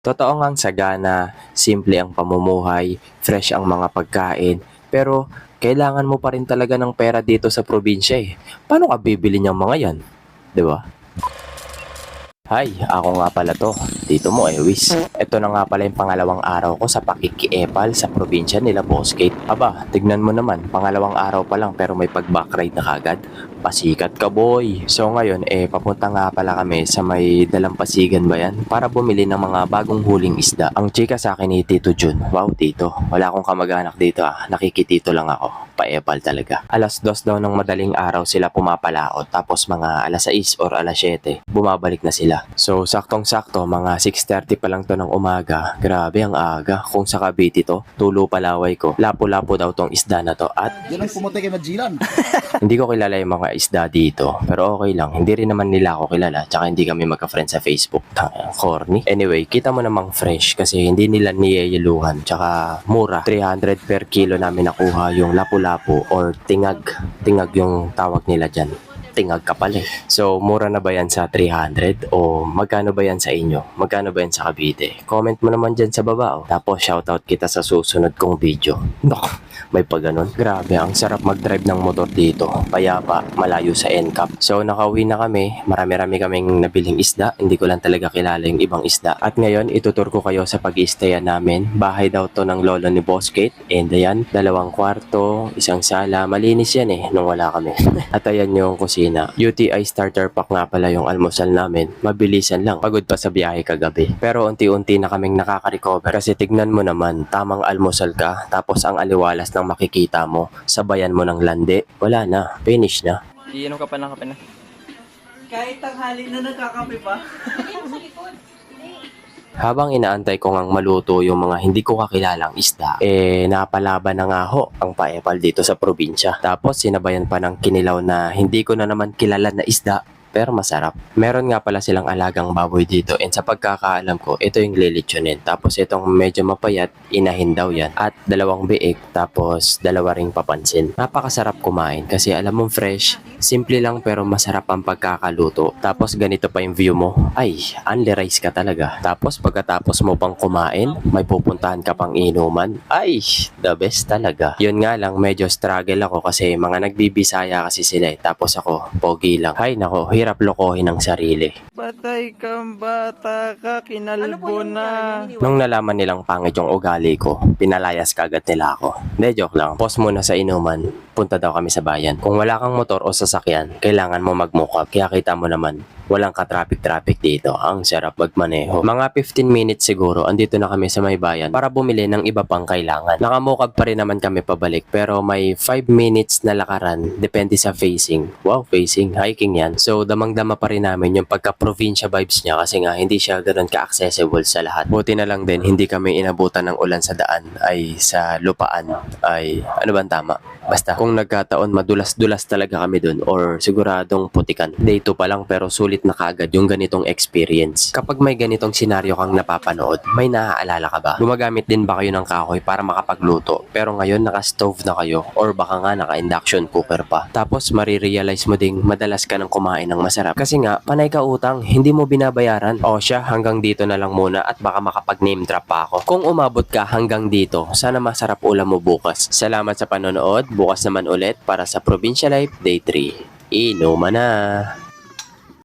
Totoo ngang sagana, simple ang pamumuhay, fresh ang mga pagkain, pero kailangan mo pa rin talaga ng pera dito sa probinsya eh. Paano ka bibili niyang mga yan? 'Di ba? Hi, ako nga pala to. Dito mo, Ewis. Ito na nga pala yung pangalawang araw ko sa pakikiepal sa probinsya nila Boss Kate. Aba, tignan mo naman, pangalawang araw pa lang pero may pag-backride na kagad. Pasikat ka boy. So ngayon, papunta nga pala kami sa may dalampasigan ba yan? Para bumili ng mga bagong huling isda. Ang chika sa akin ni Tito Jun. Wow, Tito. Wala akong kamag-anak dito ah. Nakikitito lang ako. Paepal talaga. Alas 2 daw ng madaling araw sila pumapalaot. Tapos mga alas 6 or alas 7, bumabalik na sila. So, saktong-sakto, mga 6:30 pa lang to ng umaga. Grabe ang aga. Kung sa Cavite to, tulo palaway ko. Lapo-lapo daw tong isda na to. At Yan ang pumunta kay Magellan. hindi ko kilala yung mga isda dito. Pero okay lang. Hindi rin naman nila ako kilala. Tsaka hindi kami magka-friend sa Facebook. Corny. Anyway, kita mo namang fresh kasi hindi nila niyeyeluhan. Tsaka mura. 300 per kilo namin nakuha yung lapu-lapu or tingag. Tingag yung tawag nila dyan. Tingag ka pala eh. So, mura na ba yan sa 300? O magkano ba yan sa inyo? Magkano ba yan sa Cavite? Comment mo naman dyan sa baba. Oh. Tapos, shoutout kita sa susunod kong video. Nak, may pa ganun. Grabe, ang sarap mag-drive ng motor dito. Payapa, malayo sa NCAP. So, nakauwi na kami. Marami-rami kaming nabiling isda. Hindi ko lang talaga kilala yung ibang isda. At ngayon, itutur ko kayo sa pag-i-stayan namin. Bahay daw to ng lolo ni Boss Kate. And ayan, 2 kwarto, 1 sala. Malinis yan eh, nung wala kami. At ayan yung kusina. UTI starter pack nga pala yung almusal namin. Mabilisan lang. Pagod pa sa biyahe kagabi. Pero unti-unti na kaming nakaka-recover. Kasi tignan mo naman, tamang almusal ka. Tapos ang aliwalas ng makikita mo, sabayan mo ng landi. Wala na. Finish na. Iinom ka pa ng kape na. Kahit tanghali na nagkakape pa. Habang inaantay ko ngang maluto yung mga hindi ko kakilalang isda, napalaban na nga ho ang paepal dito sa probinsya. Tapos sinabayan pa ng kinilaw na hindi ko na naman kilala na isda. Pero masarap. Meron nga pala silang alagang baboy dito and sa pagkakaalam ko, ito yung lilitsunin. Tapos itong medyo mapayat, inahin daw yan. At 2 biik, tapos 2 ring papansin. Napakasarap kumain kasi alam mong fresh, simple lang pero masarap ang pagkakaluto. Tapos ganito pa yung view mo. Ay, only rice ka talaga. Tapos pagkatapos mo pang kumain, may pupuntahan ka pang inuman. Ay, the best talaga. Yun nga lang, medyo struggle ako kasi mga nagbibisaya kasi sila eh. Tapos ako, pogi lang. Hay nako, hirap lokohin ang sarili. Patay kang bata ka, kinalbo na. Nung nalaman nilang pangit yung ugali ko, pinalayas kagad nila ako. Hindi, joke lang. Pause muna sa inuman. Punta daw kami sa bayan. Kung wala kang motor o sasakyan, kailangan mo mag-mockup. Kaya kita mo naman, walang ka-traffic dito. Ang sarap magmaneho. Mga 15 minutes siguro, andito na kami sa may bayan para bumili ng iba pang kailangan. Nakamukab pa rin naman kami pabalik pero may 5 minutes na lakaran. Depende sa facing. Wow, facing. Hiking yan. So, damang-dama pa rin namin yung pagka-provincia vibes niya kasi nga hindi siya ganoon ka-accessible sa lahat. Buti na lang din, hindi kami inabutan ng ulan sa daan ay sa lupaan. Ay, ano ba ang tama? Basta, kung nagkataon, madulas-dulas talaga kami dun or siguradong putikan. Day 2 pa lang pero sulit na kagad yung ganitong experience. Kapag may ganitong senaryo kang napapanood, may naaalala ka ba? Gumagamit din ba kayo ng kahoy para makapagluto? Pero ngayon naka-stove na kayo or baka nga naka-induction cooker pa. Tapos marirealize mo ding madalas ka nang kumain ng masarap. Kasi nga, panay ka utang, hindi mo binabayaran. O siya, hanggang dito na lang muna at baka makapag-name drop pa ako. Kung umabot ka hanggang dito, sana masarap ulam mo bukas. Salamat sa panonood. Bukas naman ulit para sa Provincia Life Day 3. Inuman na!